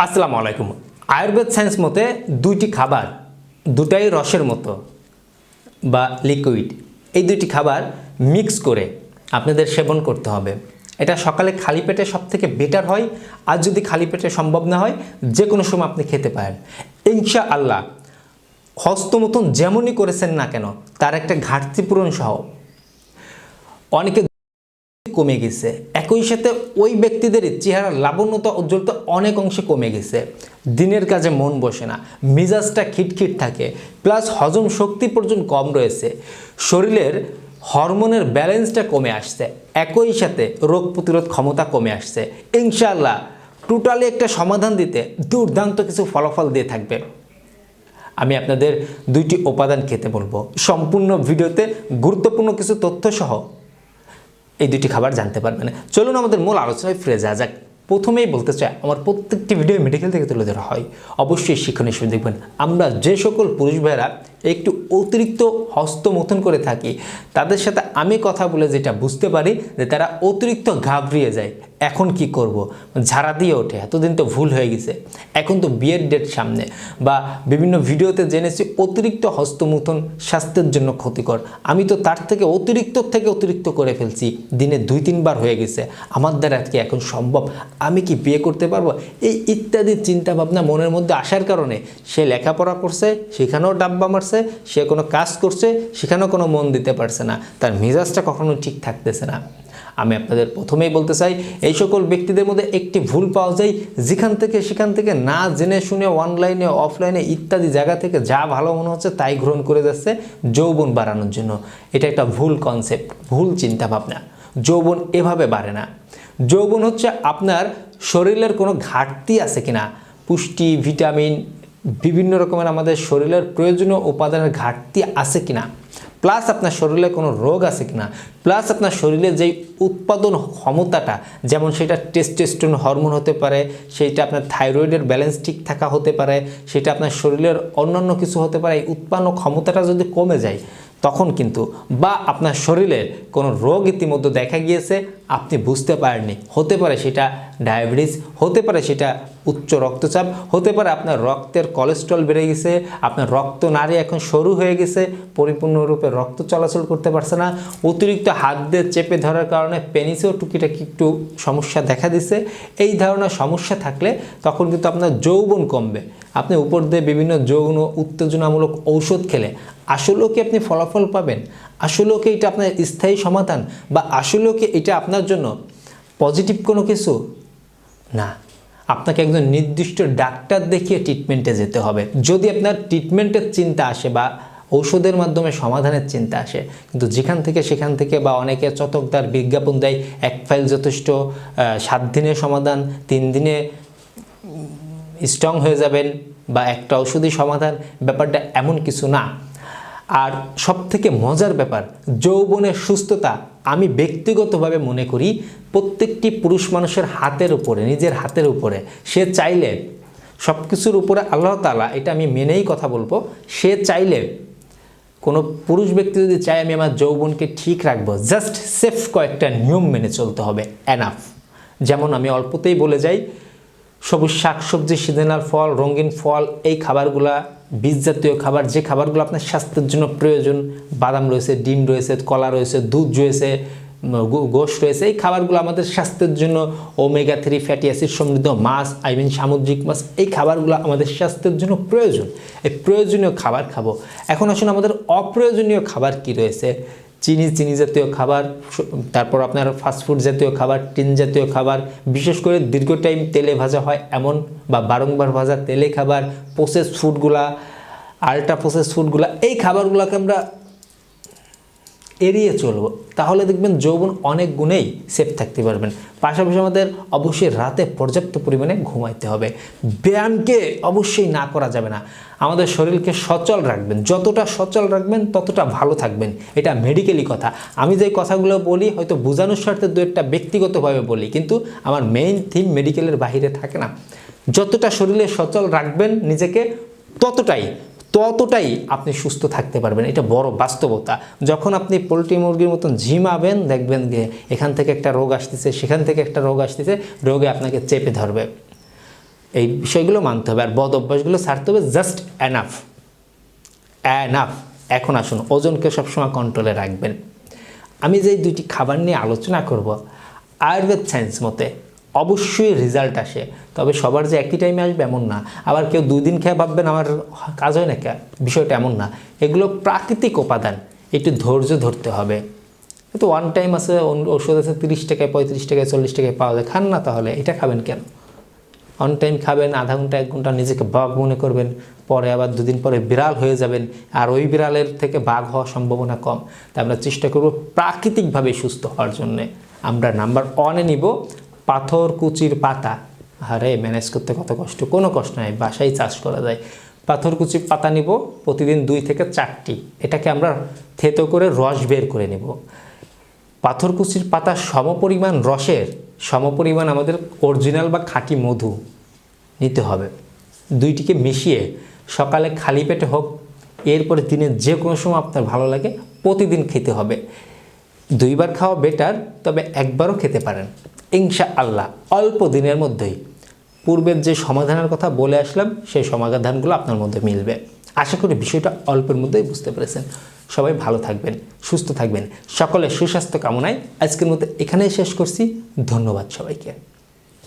আসসালামু আলাইকুম। আয়ুর্বেদ সায়েন্স মতে দুইটি খাবার দুটাই রসের মতো বা লিকুইড, এই দুইটি খাবার মিক্স করে আপনাদের সেবন করতে হবে। এটা সকালে খালি পেটে সবথেকে বেটার হয়, আর যদি খালি পেটে সম্ভব না হয় যে কোনো সময় আপনি খেতে পারেন ইনশাআল্লাহ। হস্তমৈথুন যেমনই করেছেন না কেন তার একটা ঘাটতি পূরণ সহ অনেকে কমে গেছে, একই সাথে ওই ব্যক্তিদের চেহারার লাবণ্যতা উজ্জ্বলতা অনেক অংশে কমে গেছে। দিনের কাজে মন বসে না, মেজাজটা খিটখিট থাকে, প্লাস হজম শক্তি পর্যন্ত কম রয়েছে, শরীরের হরমোনের ব্যালেন্সটা কমে আসছে, একই সাথে রোগ প্রতিরোধ ক্ষমতা কমে আসছে। ইনশাআল্লাহ টোটালি একটা সমাধান দিতে দুর্দান্ত কিছু ফলাফল দিয়ে থাকবে। আমি আপনাদের দুইটি উপাদান খেতে বলবো, সম্পূর্ণ ভিডিওতে গুরুত্বপূর্ণ কিছু তথ্য সহ এই দুটি খাবার জানতে পারবেন। চলুন আমাদের মূল আলোচনায় ফিরে যাওয়া যাক। প্রথমেই বলতে চাই, আমার প্রত্যেকটি ভিডিও মেডিকেল থেকে তুলে ধরা হয়, অবশ্যই শিক্ষণীয় হিসেবে দেখবেন। আমরা যে সকল পুরুষ ভাইরা একটু অতিরিক্ত হস্তমৈথুন করে থাকি তাদের সাথে আমি কথা বলে যেটা বুঝতে পারি যে তারা অতিরিক্ত ঘাবড়িয়ে যায়। এখন কি করব, ঝাড়া দিয়ে ওঠে, এতদিন তো ভুল হয়ে গেছে, এখন তো বিয়ের ডেট সামনে, বা বিভিন্ন ভিডিওতে জেনেছি অতিরিক্ত হস্তমৈথুন স্বাস্থ্যের জন্য ক্ষতিকর, আমি তো তার থেকে অতিরিক্ত করে ফেলছি, দিনে 2-3 বার হয়ে গেছে, আমার দ্বারা কি এখন সম্ভব, আমি কি বিয়ে করতে পারবো, এই ইত্যাদি চিন্তা ভাবনা মনের মধ্যে আসার কারণে সে লেখাপড়া করছে, সেখানেও ডাব্বা মারছে, সে কোনো কাজ করছে, সেখানেও কোনো মন দিতে পারছে না, তার মেজাজটা কখনো ঠিক থাকতেছে না। আমি আপনাদের প্রথমেই বলতে চাই, এই সকল ব্যক্তিদের মধ্যে একটি ভুল পাওয়া যায়, সেখান থেকে না জেনে শুনে অনলাইনে অফলাইনে ইত্যাদি জায়গা থেকে যা ভালো মনে হচ্ছে তাই গ্রহণ করে যাচ্ছে যৌবন বাড়ানোর জন্য। এটা একটা ভুল কনসেপ্ট, ভুল চিন্তা ভাবনা। যৌবন এভাবে বাড়ে না। যৌবন হচ্ছে আপনার শরীরের কোনো ঘাটতি আছে কিনা, পুষ্টি, ভিটামিন, বিভিন্ন রকমের আমাদের শরীরের প্রয়োজনীয় উপাদানের ঘাটতি আছে কিনা, প্লাস আপনার শরীরে কোনো রোগ আছে কিনা, প্লাস আপনার শরীরে যেই উৎপাদন ক্ষমতাটা, যেমন সেটা টেস্টোস্টেরন হরমোন হতে পারে, সেইটা আপনার থাইরয়েডের ব্যালেন্স ঠিক থাকা হতে পারে, সেটা আপনার শরীরের অন্যান্য কিছু হতে পারে, এই উৎপন্ন ক্ষমতাটা যদি কমে যায় তখন কিন্তু, বা আপনার শরীরের কোনো রোগ ইতিমধ্যে দেখা গিয়েছে আপনি বুঝতে পারেননি, হতে পারে সেটা ডায়াবেটিস, হতে পারে সেটা উচ্চ রক্তচাপ, হতে পারে আপনার রক্তের কোলেস্ট্রল বেড়ে গেছে, আপনার রক্তনালী এখন সরু হয়ে গেছে, পরিপূর্ণরূপে রক্ত চলাচল করতে পারছে না, অতিরিক্ত হাত দিয়ে চেপে ধরার কারণে পেনিসেও টুকিটাকি একটু সমস্যা দেখা দিছে। এই ধরনের সমস্যা থাকলে তখন কিন্তু আপনার যৌবন কমবে। আপনি উপর দিয়ে বিভিন্ন যৌন উত্তেজনামূলক ঔষধ খেলে আসলেও কি আপনি ফলাফল পাবেন? আসলেও কি এটা আপনার স্থায়ী সমাধান, বা আসলেও কি এটা আপনার জন্য পজিটিভ কোনো কিছু না? আপনাকে একজন নির্দিষ্ট ডাক্তার দেখিয়ে ট্রিটমেন্টে যেতে হবে যদি আপনার ট্রিটমেন্টের চিন্তা আসে বা ঔষধের মাধ্যমে সমাধানের চিন্তা আসে। কিন্তু সেখান থেকে বা অনেকে চটকদার বিজ্ঞাপন দেয়, 1 ফাইল যথেষ্ট, 7 দিনে সমাধান, 3 দিনে স্ট্রং হয়ে যাবেন, বা একটা ওষুধই সমাধান, ব্যাপারটা এমন কিছু না। আর সবথেকে মজার ব্যাপার, যৌবনের সুস্থতা আমি ব্যক্তিগতভাবে মনে করি প্রত্যেকটি পুরুষ মানুষের হাতের উপরে, নিজের হাতের উপরে। সে চাইলে সব কিছুর উপরে আল্লাহ তাআলা, এটা আমি মেনেই কথা বলবো, সে চাইলে, কোনো পুরুষ ব্যক্তি যদি চায় আমি আমার যৌবনকে ঠিক রাখবো, জাস্ট সেফ কয়েকটা নিয়ম মেনে চলতে হবে, এনাফ। যেমন আমি অল্পতেই বলে যাই, সবুজ শাকসবজি, সিজনাল ফল, রঙিন ফল, এই খাবারগুলা, বীজ জাতীয় খাবার, যে খাবারগুলো আপনার স্বাস্থ্যের জন্য প্রয়োজন, বাদাম রয়েছে, ডিম রয়েছে, কলা রয়েছে, দুধ রয়েছে, গোশত রয়েছে, এই খাবারগুলো আমাদের স্বাস্থ্যের জন্য, ওমেগা 3 ফ্যাটি অ্যাসিড সমৃদ্ধ মাছ, সামুদ্রিক মাছ, এই খাবারগুলো আমাদের স্বাস্থ্যের জন্য প্রয়োজন। এই প্রয়োজনীয় খাবার খাবো। এখন আসুন আমাদের অপ্রয়োজনীয় খাবার কি রয়েছে। চিনি জাতীয় খাবার, তারপর আপনার ফাস্টফুড জাতীয় খাবার, টিন জাতীয় খাবার, বিশেষ করে দীর্ঘ টাইম তেলে ভাজা হয় এমন বা বারংবার ভাজা তেলে খাবার, প্রসেস ফুডগুলা, আল্ট্রা প্রসেস ফুডগুলা, এই খাবারগুলোকে আমরা এড়িয়ে চলবো, তাহলে দেখবেন যৌবন অনেক গুণেই সেফ থাকতে পারবেন। পাশাপাশি আমাদের অবশ্যই রাতে পর্যাপ্ত পরিমাণে ঘুমাইতে হবে। ব্যায়ামকে অবশ্যই না করা যাবে না। আমাদের শরীরকে সচল রাখবেন, যতটা সচল রাখবেন ততটা ভালো থাকবেন, এটা মেডিকেলি কথা। আমি যে কথাগুলো বলি হয়তো বোঝানোর স্বার্থে 2-1টা ব্যক্তিগতভাবে বলি, কিন্তু আমার মেইন থিম মেডিকেলের বাইরে থাকে না। যতটা শরীরে সচল রাখবেন নিজেকে ততটাই আপনি সুস্থ থাকতে পারবেন, এটা বড় বাস্তবতা। যখন আপনি পোলট্রি মুরগির মতন ঝিমাবেন, দেখবেন যে এখান থেকে একটা রোগ আসতেছে, সেখান থেকে একটা রোগ আসতেছে, রোগে আপনাকে চেপে ধরবে। এই বিষয়গুলো মানতে হবে, আর বদ অভ্যাসগুলো ছাড়তে হবে। Just enough. এখন আসুন, ওজনকে সবসময় কন্ট্রোলে রাখবেন। আমি যে দুইটি খাবার নিয়ে আলোচনা করব, আয়ুর্বেদ সায়েন্স মতে অবশ্যই রেজাল্ট আসে, তবে সবার যে একই টাইমে আসবে এমন না। আবার কেউ 2 দিন খেয়ে ভাববেন আমার কাজ হয় না, বিষয়টা এমন না। এগুলো প্রাকৃতিক উপাদান, একটু ধৈর্য ধরতে হবে। কিন্তু ওয়ান টাইম আছে, ওষুধ আছে 30 টাকায়, 35 টাকায়, 40 টাকায় পাওয়া যায়, খান না, তাহলে এটা খাবেন কেন? অন টাইম খাবেন, আধা ঘন্টা 1 ঘন্টা নিজেকে বাঘ মনে করবেন, পরে আবার 2 দিন পরে বিড়াল হয়ে যাবেন, আর ওই বিড়ালের থেকে বাঘ হওয়ার সম্ভাবনা কম। তাই আমরা চেষ্টা করব প্রাকৃতিকভাবে সুস্থ হওয়ার জন্যে। আমরা নাম্বার 1-এ নিব পাথরকুচির পাতা। আরে ম্যানেজ করতে কত কষ্ট, কোনো কষ্ট নাই, বাসায় চাষ করা যায়। পাথরকুচির পাতা নিব প্রতিদিন 2 থেকে 4টি। এটাকে আমরা থেতো করে রস বের করে নেব। পাথরকুচির পাতার সমপরিমাণ রসের সমপরিমাণ আমাদের অরিজিনাল বা খাঁটি মধু নিতে হবে। দুইটিকে মিশিয়ে সকালে খালি পেটে হোক, এরপরে দিনের যে কোনো সময় আপনার ভালো লাগে প্রতিদিন খেতে হবে। 2 বার খাওয়া বেটার, তবে 1 বারও খেতে পারেন ইনশাআল্লাহ। অল্প দিনের মধ্যেই পূর্বের যে সমাধানের কথা বলে আসলাম, সেই সমাধানগুলো আপনার মধ্যে মিলবে। আশা করি বিষয়টা অল্পের মধ্যেই বুঝতে পেরেছেন। সবাই ভালো থাকবেন, সুস্থ থাকবেন, সকলের সুস্বাস্থ্য কামনায় আজকের মতো এখানেই শেষ করছি। ধন্যবাদ সবাইকে।